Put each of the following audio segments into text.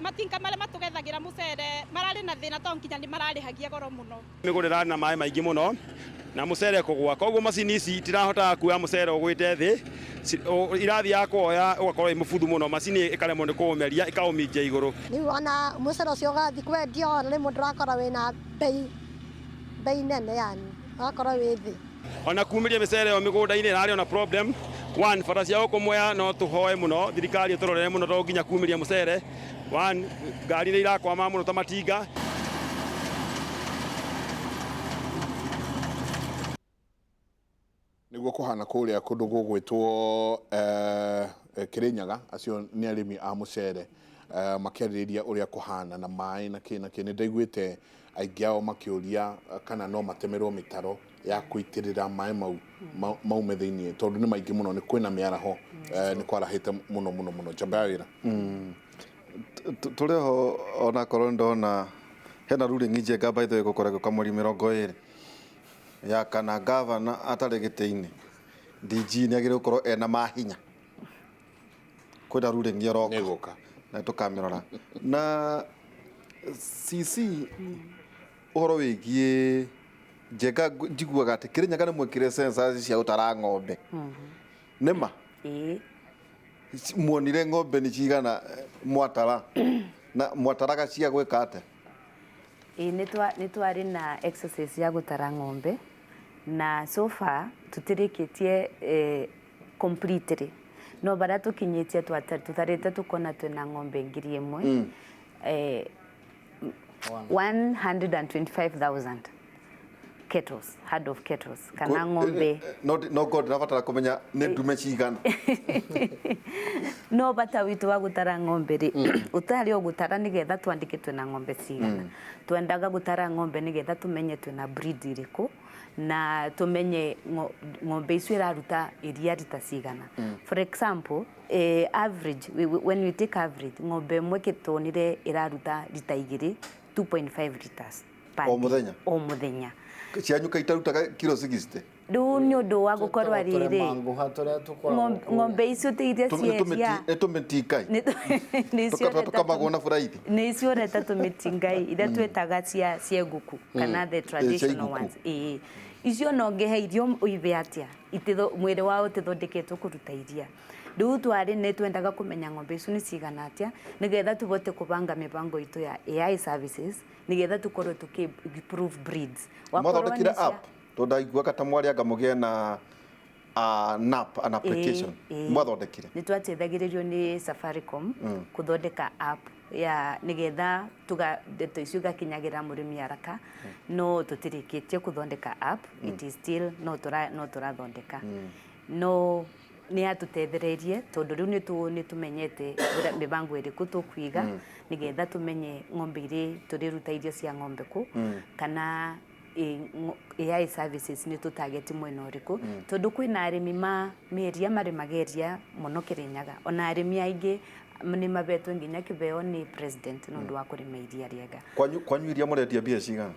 matinga mara matugethagira mucere marari na thina to nginya ni mararihagia goro muno migurira na mai maingi muno na mucere kugwa koguo macini ici tirahota kuoya mucere ugwite thi irathi ya kuoya ugakorwo imufuthu muno macini ikaremwo ni kuumeria ikaumingia iguru ni wana mucere ucio gathi kwendio ni mundu rakora wina bei nene yani akora withi ona kumiria micere yo migunda-ini irari ona problem one fara cia ukumwea no tuhoe muno thirikari turorere muno to nginya kumiria mucere one ngari ni irakwama muno ta matinga niguo kuhana kuria kundu gugwitwo Kirinyaga acio ni arimi a mucere makiaririria uria kuhana na mai na kini ndaiguite aingi ao makiuria kana no matemerwo mitaro ya kuitirira mai mau methiini tondu ni maingi muno ni kwina miaraho ni kwarahite muno jambawira turiho ona korwo ndona hena ruling njega by the way gukoragwo kamuri 20 ya kana governor atari gite-ini DG ni agire gukorwo ena mahinya kwina ruling yoroko negoka na tukamirora na CC uhoro wigie njega njiguaga ati Kirinyaga ni mwikire sensors cia utara ng'ombe nima muonire ng'ombe ni cigana mwatara na mwataraga cia gwika ate ni twari na exercise ya gutara ng'ombe na so far tutirikitie completely no bara tukinyitie tutarite tukona twina ng'ombe ngiri imwe 125,000 kettles, herd of kettles kana ng'ombe no god nabatara kumenya ni ndume cigana no bata witu wa gutara ng'ombe ri utari ogutara nigetha twandike twina ng'ombe cigana twendaga gutara ng'ombe nigetha tumenye twina breed iriku na tumenye ng'ombe icio iraruta iria rita cigana for example average when we take average ng'ombe imwe kitonire iraruta rita 2.5 liters o muthenya cianyuka itarutaga kilo 60 riu ni undu wa gukorwo riri ng'ombe icio ti iria cieria tumitingai tukamagwo na buraithi ni cioreta tumitingai iria twetaga cia nguku kana the traditional ones icio no ngehe irio uive atia mwiri wao tithondeketwo kuruta iria riu twari ni twendaga kumenya ng'ombe icio ni cigana atia nigetha tubote kubanga mibango itu ya AI services nigetha tukorwo improve breeds mwathondekire app tondaigua kata mwari anga mugie na nap an application mwathondekire ni twatethagiririo ni Safaricom kuthondeka app ya nigetha ndeto icio gakinyagira murimi haraka no tutirikitie kuthondeka app it is still no turathondeka no ni atutethererie tondu riu ni tumenyete mibango iriku tukwiga nigetha tumenye ng'ombe iri turiruta irio cia ng'ombe ku kana AI services ni tutarget mwena uriku tondu kwina arimi meria mari mageria muno Kirinyaga ona arimi aingi ni mabetwo nginya kibeo ni president nondu wa kurima iria riega kwanyu iria murendia mbia cigana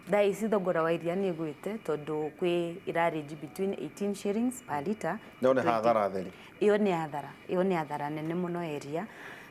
da isi thogora wa iria ni gwite tondu kwi irarange between 18 shillings per liter no ne hadhara theri iyo ni hadhara nene muno area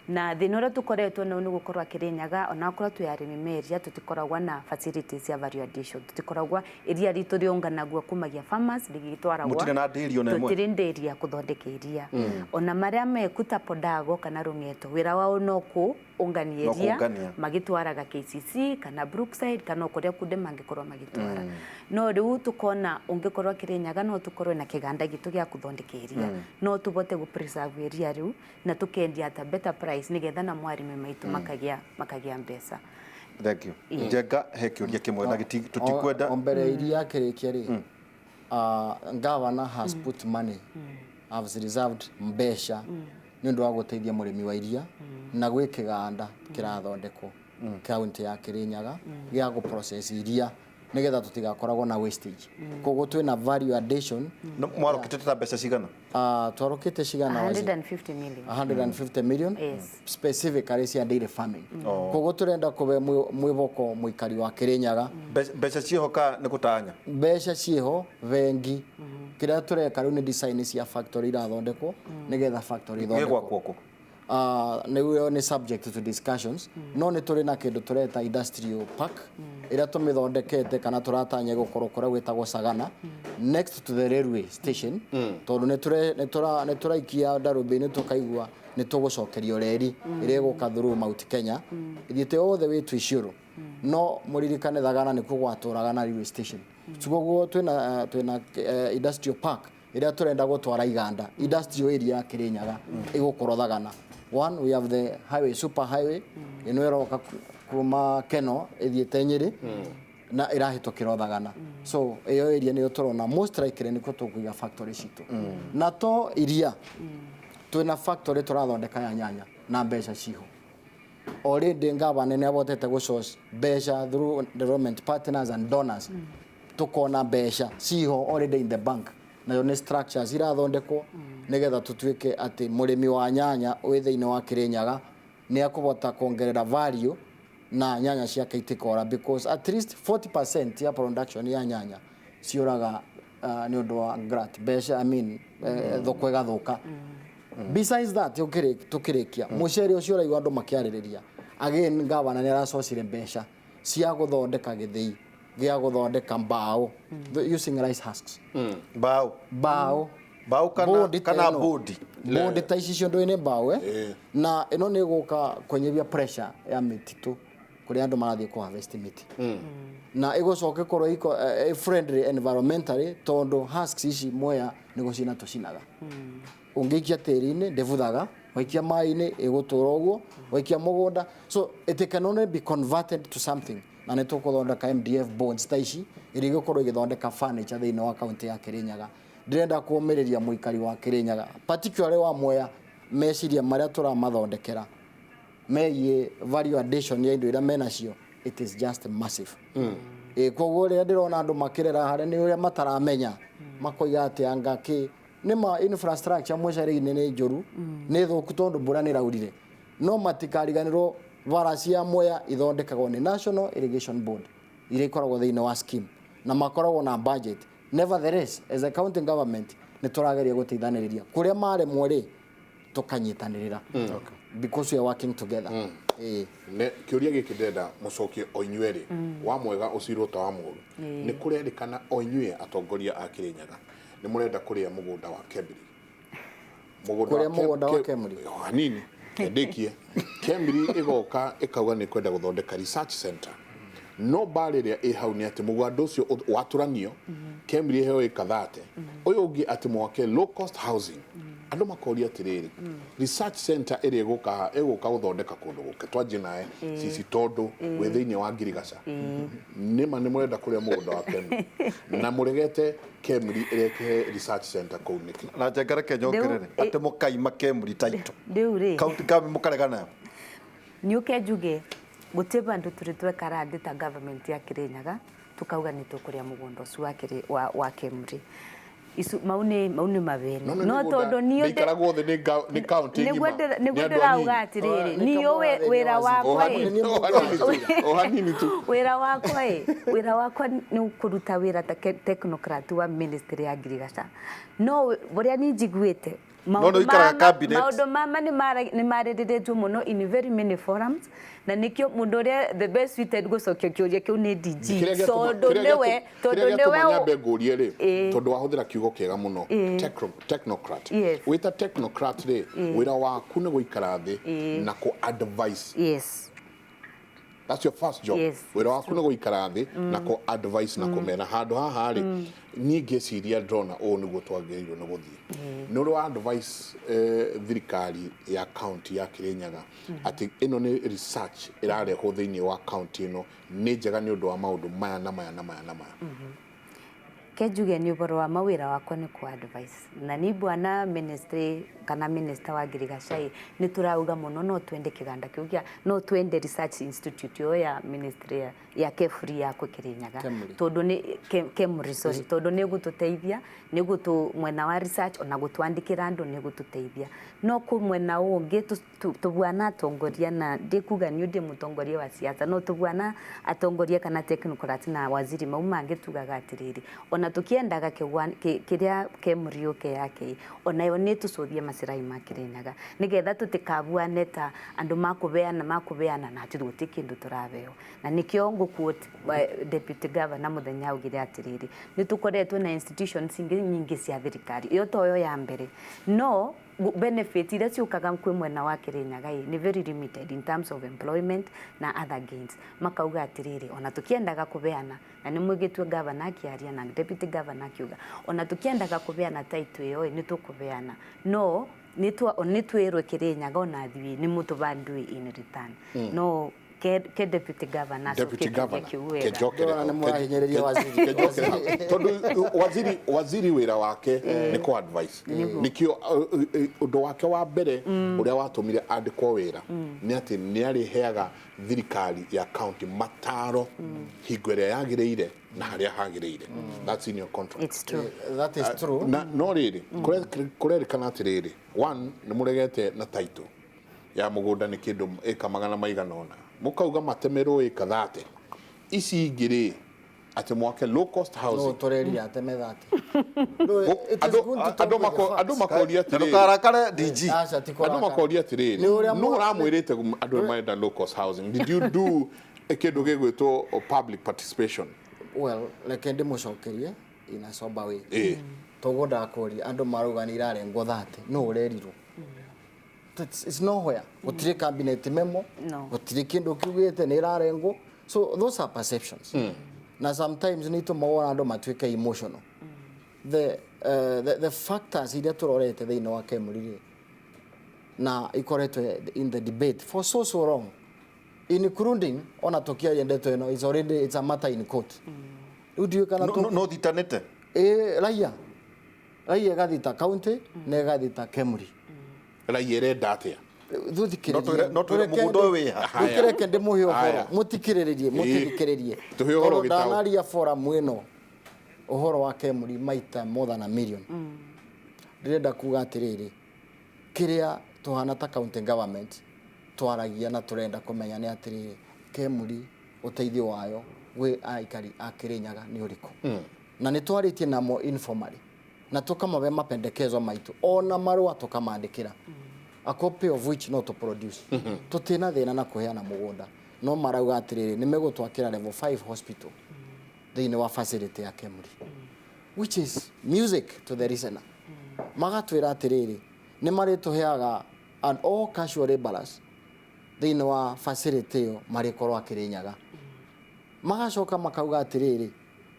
na thinora tukoretwo no gukorwa Kirinyaga ona korwa tu arimi meria tutikoragwa na facilities ya value addition tutikoragwa iria ritu riunganagwa kumagia farmers rigitwaragwa mutire na dairy ona imwe tutire nderia kuthondeka iria ona maria mekuta podago kana rungeto wira wao no ku ungania iria magitwaraga KCC kana Brookside kana kuria kunde mangikorwa magitwara no riu tukona ungikorwa Kirinyaga no tukorwe na kiganda gitu gya kuthondeka iria no tubote gu preserve iria riu na tukendia at a better price nigetha na mwarimi maitu makagia mbesa. Thank you. Njega hekiuria kimwe na tutikwenda ombere iria kirikia ri governor has put money has reserved mbesha ni ndu wa guteithia murimi wa iria na gwi kiganda kirathondekwo county ya Kirinyaga gya go process iria nigetha tutigakoragwo na wastage koguo twina value addition mwarokite ta mbeca cigana twarokite cigana 150 million specifically cia dairy farming koguo turenda kube mwiboko mwikari wa Kirinyaga mbeca cihoka ni gutanya mbeca ciho vengi kira tureka riu ni design cia factory irathondekwo nigetha factory ithondekwo nä subject to discussions no nä tå rä na kä ndå tå reta industrial park ä rä a tå mä thondekete kana tå ratanya gå korwo kå rä a gwä tagwo Sagana next to the railway station tondå nä tå raikia ndarå-mbä-inä tå kaigua nä tå gå cokerio reri ä rä a gå ka through Mount Kenya ithiä te othe wä tu Iciå no må ririkane Thagana nä kuo gwatå ragana railway station koguo twä na industrial park ä rä a tå renda gå twara iganda industrial area ya Kirinyaga ä gå korwo Thagana. One, we have the highway, super highway ä no ä roka kuma Keno ä thiä te Nyeri na ä rahä tå kä ra Thagana so ä yo area nä yo tå rona most likely nä kuo tå kå iga factory citå na to iria twä na factory tå rathondeka ya nyanya na mbeca ciho already ngavana nä abotete gå source mbeca through development partners and donors tukona mbeca ciho already in the bank nayo nä structures irathondekwo nä getha tå tuä ke atä må rä mi wa nyanya wä thä-inä wa Kirinyaga nä akå bota kuongerera value na nyanya ciake itikora because at least 40% ya production ya nyanya ciåraga nä å ndå wa grat mbeca thoko ĩgathũka. Besides that tå kä rä kia må cere å cio raigua andå makä arä rä ria again ngavana nä aracocire mbeca cia gå thondeka gä thä i gä a gå thondeka mbao using rice husks mbao kana bondi ta ici cio ndå-inä mbao na ä no nä gå ka kwenyevia pressure ya mä titå kå rä a andå marathiä kå harvest miti na ä gå coke korwo iko friendly environmentally tondå husks ici moya nä gå cina tå cinaga å ngä ikia tä ri-inä ndäbuthaga waikia maĩ-inä ä gå tå ra å guo waikia må gå nda so it can only be converted to something na nä tå kå thondeka MDF boards ta ici ä rä igå korwo igä thondeka furniture thä-inä wa kauntä ya Kirinyaga. Ndärenda kå mä rä ria må ikari wa Kirinyaga particularly wa Mwea meciria marä a tå ramathondekera megiä value addition ya indo iria menacio it is just massive koguo rä a ndä rona andå makä rera harä nä å rä a mataramenya makoiga atä angaki nä ma infrastructure mwecere-inä nä njåru nä thå ku tondå mbura nä raurire no matikariganä rwo bara cia Mwea ithondekagwo nä National Irrigation Board iria ikoragwo thä-inä wa scheme na makoragwo na budget. Nevertheless as a county government nä tå rageria gå teithanä rä ria kå rä a maremwo rä tå kanyitanä rä ra because we are working together. kä å ria gä kä ndenda må cokie o inyuä rä wa mwega å cirwo ta wa må ru nä kå rerikana o inyuä atongoria a Kirinyaga nä må renda kå rä a må gå nda wa Kemiri mũgũnda wa Kemiri hanini ndäkie Kemiri ĩgoka ĩkauga nĩ kwenda gũthondeka research center no mbarä ĩrĩa ĩ hau nĩ atĩ mũgũnda ũcio watũranio Kemiri ĩheo ĩka 30 ũyũ ũngĩ atĩ mwake low cost housing andũ makoria atĩrĩrĩ research center ĩrĩa ĩgũka gũthondeka kũndũ gũke twanjie naye cici tondũ wĩ thĩinĩ wa ngirigaca nĩma nĩ mũrenda kũrĩa mũgũnda wa Kemiri na mũregete Kemiri ĩrekehe research center kũu nĩkĩ na njengere kenyongerere atĩ mũkaima Kemiri taito kaunti kami mũkarega nayo nĩ ũke njuge gũtirĩ bandũ tũrĩ twekara thĩ ta government ya Kirinyaga tukauga nĩ tũkũrĩa mũgũnda ũcio wa Kemiri isu maune mabene no tondu niyo ikaragwo the ni county ngima niguo ndirauga atiriri niyo wira wakwa wira wakwa ni kuruta wira ta technocrat wa ministry ya agriculture no boria ni njiguite maundu mama ni marĩrĩrĩtwo mũno in very many forums na nikio mundu uria the best suited gucokia kiuria kiu ni DG tondu niwe nyambe ngurie ri tondu wahuthira kiugo kiega muno technocrat wita technocrat ri wira waku ni guikara thi na ku advice that's your first job wira waku ni guikara thi na ku advice na kumera handu haha ri ni ngeciria ndrona o niguo twagĩrĩirwo nĩ gũthiĩ nĩ ũrĩ wa advice thirikari ya county ya Kirinyaga atĩ ĩno nĩ research ĩrarehwo thĩinĩ wa county ĩno nĩ njega nĩ ũndũ wa maũndũ maya na maya na maya na maya kenjuge ni ũboro wa mawĩra wakwa nĩ ku advice na ni bwana ministry kana minister wa agriculture ni turauga mũno no twende kĩganda kĩu no twende research institute yo ya ministry ya kefuri ya Kirinyaga Kemuri. tondu ni Kemuri sorry tondu ni gututeithia ni gutu mwena wa research ona gutwandikira andu ni gututeithia no ku mwena ungi tubwana atongoria na ndikuga ni ndi mutongoria wa siasa no tubwana atongoria kana technocrat na waziri mau mangitugaga atiriri ona tukiendaga kiria Kemuri uke yake ona yo ni tucuthie macirai ma Kirinyaga nigetha tutikabuane ta andu makubeana na tuguti kindu turabeo na nikio quote deputy governor muthenya ugire atiriri ni tukoretwe na institutions nyingi cia thirikari iyo toyo ya mbere no benefit iria ciukaga kwi mwena wa Kirinyaga ni very limited in terms of employment na other gains makauga atiriri ona tukiendaga kubeana na ni mwigitwe governor akiaria na deputy governor akiuga ona tukiendaga kubeana title iyo ni tukubeana no ni twirwe Kirinyaga ona thwi ni mutubandu in return no ke deputy governor kejokera na mwahinyereria waziri tondu waziri wira wake ni ko advice nikio undu wake wa mbere uria watumire andikwo wira ni ati ni ari heaga thirikari ya county mataro hingo iria yagireire na haria hagireire that's in your contract. It's true. That is true. No riri kurerikana atiriri one ni muregete na title ya mugunda ni kindu eka magana maigana ona mukauga matemerwo eka thate ici ingiri ati mwake low cost housing no toreria ateme thate ando makoria atiriri ndukarakare DG ando makoria atiriri no uramwirite ando marenda low cost housing did you do kindu gigwitwo public participation? Well, like ndi mucokerie ina sober way togoda kori ando maruganira arengo thate no urerirwo it's nowhere gutire cabinet memo gutire kindu kiugite ni rarengo so those are perceptions na sometimes need to mawona ando matwike emotional the factors iria turorete thini wa Kemuri na ikoretwe in the debate for so long including ona tokia ndeto ino is already it's a matter in court udio kana no ditanete raia gathita county na gathita Kemuri raia renda atia no tore mugundo we ukireke ndi muhio horo mutikiririe tuhe horo gitawo danaria fora mweno uhoro wa Kemuri maita more than a million ndirenda kuga atiriri kiria tuhana ta county government twaragia na turenda kumenya ni atiriri Kemuri uteithio wayo we aikari a Kirinyaga ni uriko na ni twaritie namo informally na tukamabe mapendekezo maitu ona marua tukamandikira a copy of which not to produce tutina thina na kuheana mugunda no marauga atiriri ni megutwakira level 5 hospital thini wa facility ya Kemuri which is music to the listener magatwira atiriri ni mari tuheaga and all casual laborers thini wa facility yo mari korwa Kirinyaga magacoka makauga atiriri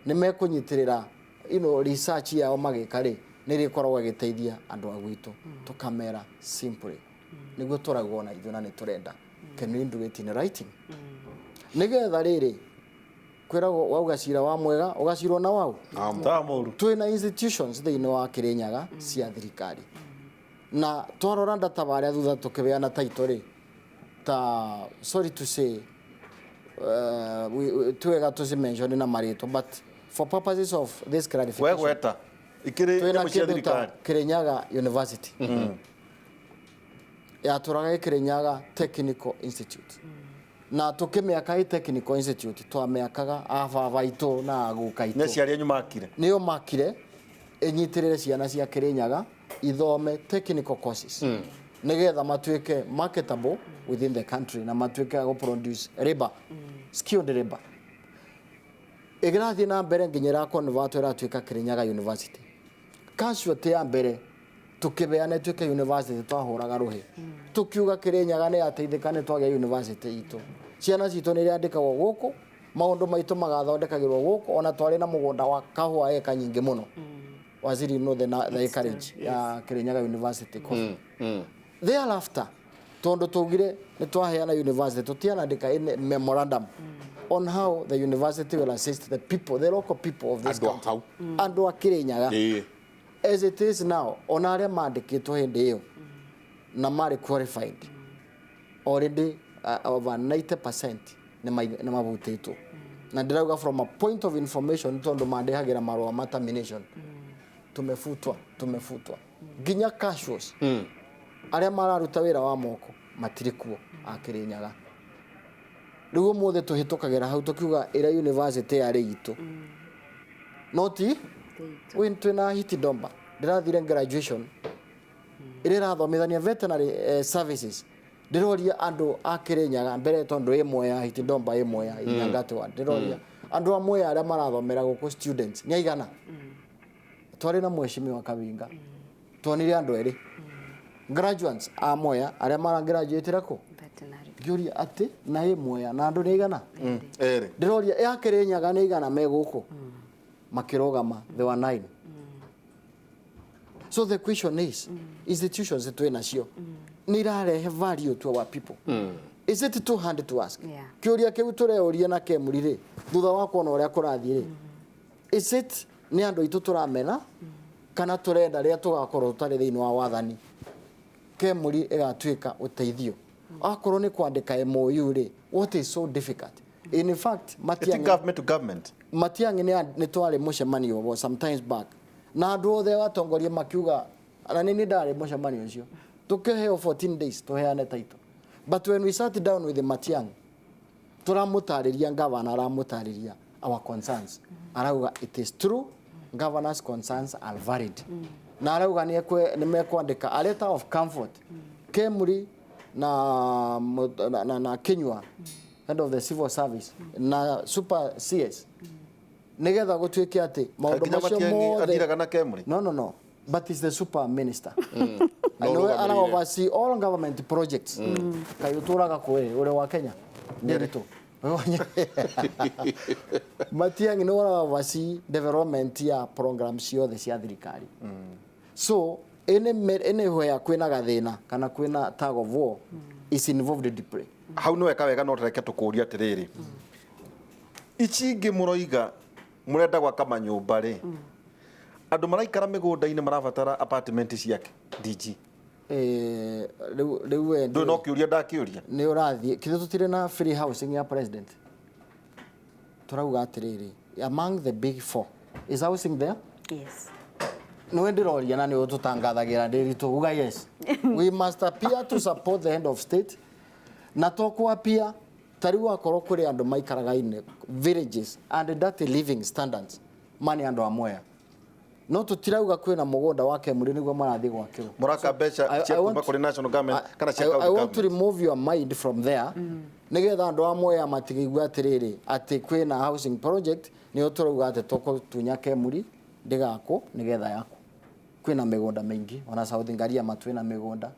ni mekunyitirira research yao magikari niri korwa giteithia andu agwitu tukamera simply niguo turagona ithuna ni turenda can we do it in writing nigetha riri kwiragwo wauga cira wa mwega ugacirwo na wau twina institutions thini wa Kirinyaga cia thirikari na twarora ndata baria thutha tukibeana title ta sorry to say twega tuzimention na marito but for purposes of this clarification wegweta ikiri cia thirikari Kirinyaga University ya turaga Kirinyaga Technical Institute na tukimeaka i Technical Institute twameakaga ababa itu na aguka itu ne ciaria nyumakire niyo makire enyitirire ciana cia Kirinyaga ithome technical courses nigetha matwike marketable within the country na matwike go produce labor skilled labor igrathi na mbere nginyira convert ratwika Kirinyaga University casualty ya mbere tukibeana twike university twahuraga ruhi tukiuga Kirinyaga ni ateithikane twagia university itu ciana citu ni riandikagwo guku maundu maitu magathondekagirwo guku ona twari na mugunda wa kahua eka nyingi muno waziri no the encourage ya Kirinyaga University thereafter tondo tugire ni twaheana university tutianandika in memorandum on how the university will assist the people, the local people of this country and wa Kirinyaga as it is now on aria mandikitwo hindi iyo na mari qualified already over 90% ni mabutitwo na ndirauga from a point of information tondu mandehagira marua ma termination tumefutwa nginya casuals aria mararuta wira wa moko matirikuo a Kirinyaga riu mothe tuhitukagira hau tukiuga ira university ya rigitu noti win twina hiti domba ndirathire graduation ira rathomithania veterinary services ndiroria andu a Kirinyaga mbere tondu imwe ya hiti domba imwe ya Inyangatwa ndiroria andu amwe aria marathomera guku students ni aigana twari na mheshimiwa Kabinga twonire andu eri graduates a Moya aria mara graduate rako ngiuria ati na imwe na andu ni igana eri ndiroria ya Kirinyaga ni igana me guku makirogama they were 9 so the question is institutions that we nacio ni rarehe value to our people is it too hard to ask kiuria kiu tureuria na kemurire thutha wa kuona uria kurathire is it ni andu itu turamena kana turenda ria tugakorwo tutari thiini wa wathani kemuri igatuika uteithio akorwo ni kwandika MOU ri what is so difficult in fact Matiang'i government to government Matiang'i ni twari mucemanio was sometimes back na andu othe watongoria makiuga na nini ndari mucemanio ucio tukiheo 14 days tuheane title but when we sat down with the Matiang'i turamutariria governor aramutariria our concerns arauga it is true governor's concerns are valid na arauga ni mekwandika a letter of comfort Kemuri na Kinyua head of the civil service na super CS nigetha gutuike ati maundu macio mothe no but is the super minister no ana oversee all government projects kayo turaga kwe ure wa Kenya ndirito Matiang'i no oversee development ya programs ciothe cia thirikari so ene hoya kwina gathina kana kwina tag of war is involved deeply hau no eka wega no reke tukuria atiriri ichingi muroiga murenda gwaka manyumba ri andu maraikara migunda-ini marabatara apartment ciake DG riu we ndo no kiuria ndakiuria ni urathie kithe tutire na free housing ya president turauga atiriri among the big four is housing there Yes. no ndiroria na ni ututangathagira ndiritu uga yes we must appear to support the head of state na toko appear tariu akorwo kuri andu maikaraga in villages and that living standards mani andu amoya no tutirauga kwina mugunda wake muri niguo marathi gwakirwo muraka becha cia kuma kuri national government kana cia county I want to remove your mind from there nigetha andu amoya matigigwa atiriri ati kwina housing project ni uturauga ati toko tunya Kemuri ndigako nigetha yako kwina migunda mingi ona South Ngaria matwina migunda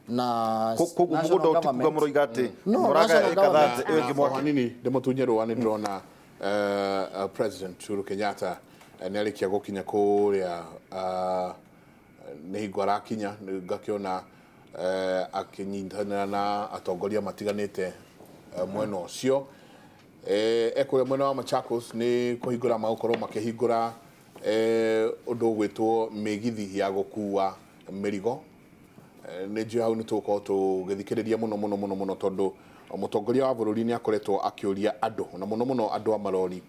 na mugunda utikuga muroiga ati muraga ikatha ingi mwaka nini ndemutunyerwa ni ndrona President Uhuru Kenyatta ni alikia gukinya kuria ni hingo arakinya ngakiona akinyitana na atongoria matiganite mwena ucio ekuria mwena wa Machakos ni kuhingura maukoro makihingura undu gwitwo migithi ya gukua mirigo ni njia hau ni tuko tugithikiriria muno tondu mutongoria wa bururi ni akoretwo akiuria andu na muno andu a marori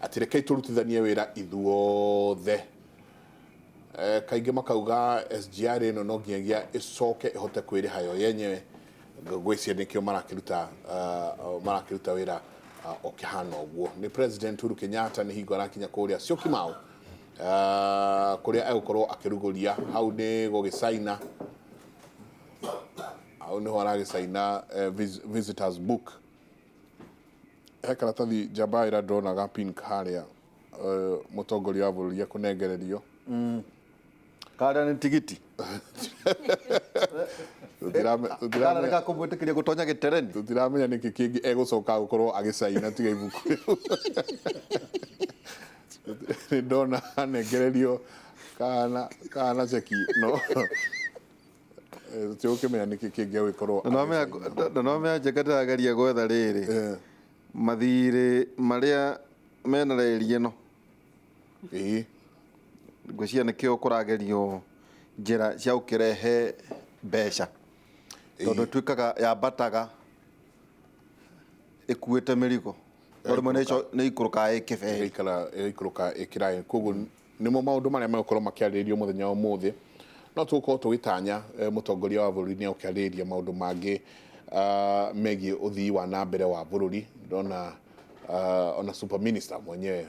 atireke turutithanie wira ithuothe kaingi makauga SGR ino no nginya icoke ihote kwiriha yo yenyewe ngwiciria nikio marakiruta wira okihana oguo ni President Uhuru Kenyatta ni hingo arakinya kuria Syokimau kuria egukorwo akiruguria hau ni gugisaina au ni haragisaina visitors book karatathi jabaira ndona ga pink haria mutongoria wa bururi kunengererio kada ni tigiti tutiramenye kumwitikiria gutonya gitereni tutiramenya niki kingi egucoka gukorwo agisaina tiga ibuku ndona nengererio kana cheki no tukimenya niki kingi gukorwo no me njekata garia gwetha riri mathire maria mena reri ino ngwiciria nikio kuragerio njira cia ukirehe mbeca tondu twikaga yambataga ikuite mirigo rĩmwe nĩ ikũrũkaga ĩkĩbe ĩikũrũka ĩkĩraĩ koguo nĩmo maũndũ marĩa megũkorwo makĩarĩrĩrio mũthenya wa ũmũthĩ no tũgũkorwo tũgĩtanya mũtongoria wa bũrũri nĩ akĩarĩrĩria maũndũ mangĩ megiĩ ũthii wa na mbere wa bũrũri ndona ona super minister mwenyewe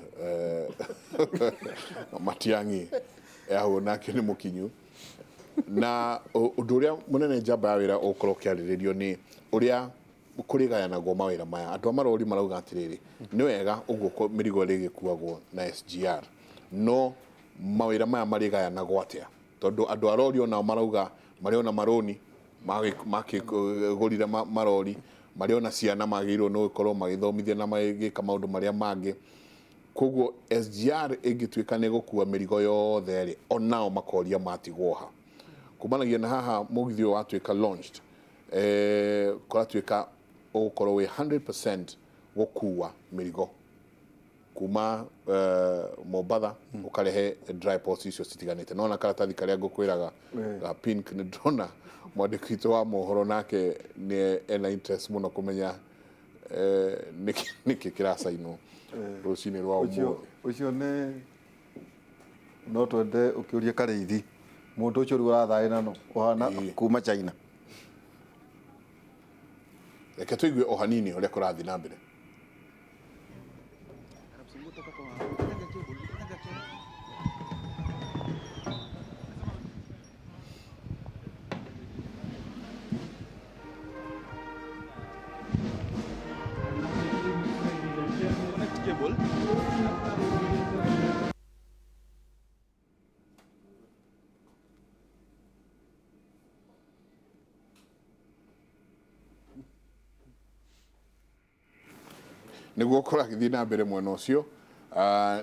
Matiang'i hau nake nĩ mũkinyu na ũndũ ũrĩa mũnene njamba ya wĩra ũkorwo ũkĩarĩrĩrio nĩ ũrĩa kũrĩgayanagwo mawĩra maya andũ a marori marauga atĩrĩrĩ nĩ wega ũguo mĩrigo ĩrĩgĩkuagwo na SGR no mawĩra maya marĩgayanagwo atĩa tondũ andũ a rori onao marauga marĩ ona maroni makĩgũrire marori marĩ ona ciana magĩrĩirwo no gũkorwo magĩthomithia na magĩka maũndũ marĩa mangĩ koguo SGR ĩngĩtuĩka nĩ gũkua mĩrigo yothe rĩ onao makoria matigwo ha kumanagia na haha mũgithi ũyũ watuĩka launched kũratuĩka ũgũkorwo wĩ 100% gũkua mĩrigo kuma Mombatha ũkarehe dry ports icio citiganĩte nona karatathi karĩa ngũkwĩraga ga pink nĩ ndona mwandĩki witũ wa mohoro nake nĩ ena interest mũno kũmenya nĩkĩ kĩracainwo rũcinĩ rwa ũmũthĩ ũcio nĩ no twende ũkĩũria Karĩithi mũndũ ũcio rĩu ũrathaĩ nano ũhana kuma China reke tũigue o hanini ũrĩa kũrathiĩ na mbere nĩguo kora gĩthiĩ na mbere mwena ũcio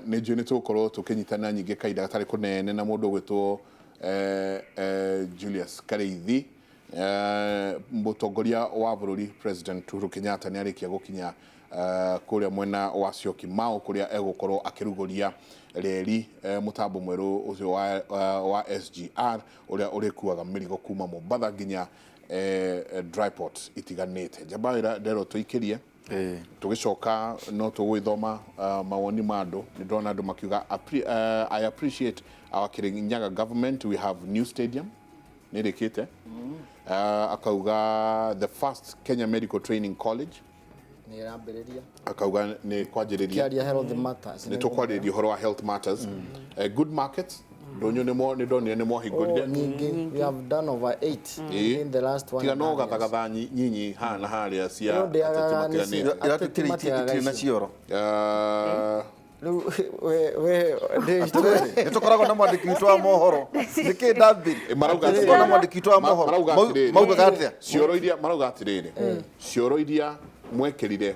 nĩ njũĩ nĩ tũgũkorwo tũkĩnyitana nyingĩ kahinda gatarĩ kũnene na mũndũ ũgwĩtwo Julius Karĩithi mũtongoria wa bũrũri President Uhuru Kenyatta nĩ arĩkia gũkinya kũrĩa mwena wa Syokimau kũrĩa egũkorwo akĩrugũria reri mũtambo mwerũ ũcio wa SGR ũrĩa ũrĩkuaga mĩrigo kuma Mombatha nginya dry ports itiganĩte njamba wĩra nderwo tũikĩrie tũgĩcoka no tũgwĩthoma mawoni ma andũ nĩ ndĩrona andũ makiuga I appreciate our Kirinyaga government we have new stadium nĩ rĩkĩte akauga the first Kenya Medical Training College nĩ rambĩrĩria akauga nĩ kwanjĩrĩria health matters nĩ tũkwarĩrĩria ũhoro wa health matters good markets ndonyo nĩ ndonire nĩ mohingũrire we have done over 8 in the last one tiga no gathagatha nyinyi hana harĩa cia iratĩtirĩ na cioro nĩ tũkoragwo na mwandĩki witũ wa mohoro nĩkĩ ndambĩri marauga na mwandĩki witũ wa mohoro maugaga atĩa marauga atĩrĩrĩ cioro iria mwekĩrire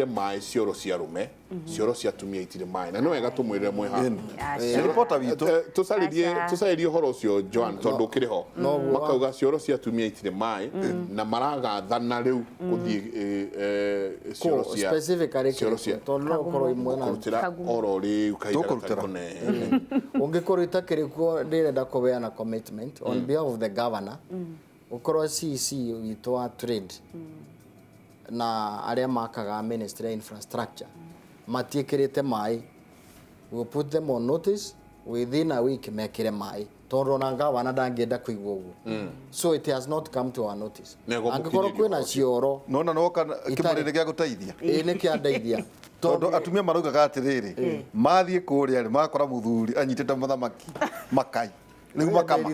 maĩ cioro cia rume cioro cia tumia itirĩ maĩ na nĩ wega tũmwĩrĩre mwĩ haha reporter witũ tũcarĩrie ũhoro ũcio Joan tondũ ũkĩrĩ ho makauga cioro cia tumia itirĩ maĩ na maragathana rĩu gũthiĩ cioro cia kũrutĩra oro rĩu kahinda gatarĩ kũnene ũngĩkorwo itakĩrĩ kuo ndĩrenda kũbeana commitment on behalf of the governor ũkorwo CC witũ wa trade na arĩa makaga ministry ya infrastructure matiĩkĩrĩte maĩ we put them on notice within a week mekĩre maĩ tondũ na ngavana ndangĩenda kũigua ũguo so it has not come to our notice angĩkorwo kwĩna cioro nona noka kĩmũrĩre gĩa gũteithia nĩ kĩandeithia tondũ atumia maraugaga atĩrĩrĩ mathiĩ kũrĩa rĩ makora mũthuri anyitĩte mũthamaki makai rĩu makama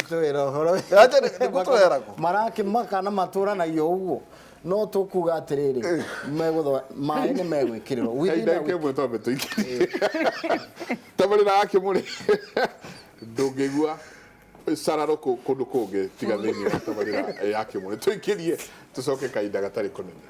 marakĩmaka na matũranagio ũguo no tũkuga atĩrĩrĩ maĩ nĩ megwĩkĩrĩrwo kemwe twambe tũikĩrie tabarĩra yake mũrĩ ndũngĩigua sararo kũndũ kũngĩ tiga thĩinĩ wa tabarĩra yake mũrĩ tũikĩrie tũcoke kahinda gatarĩ kũnene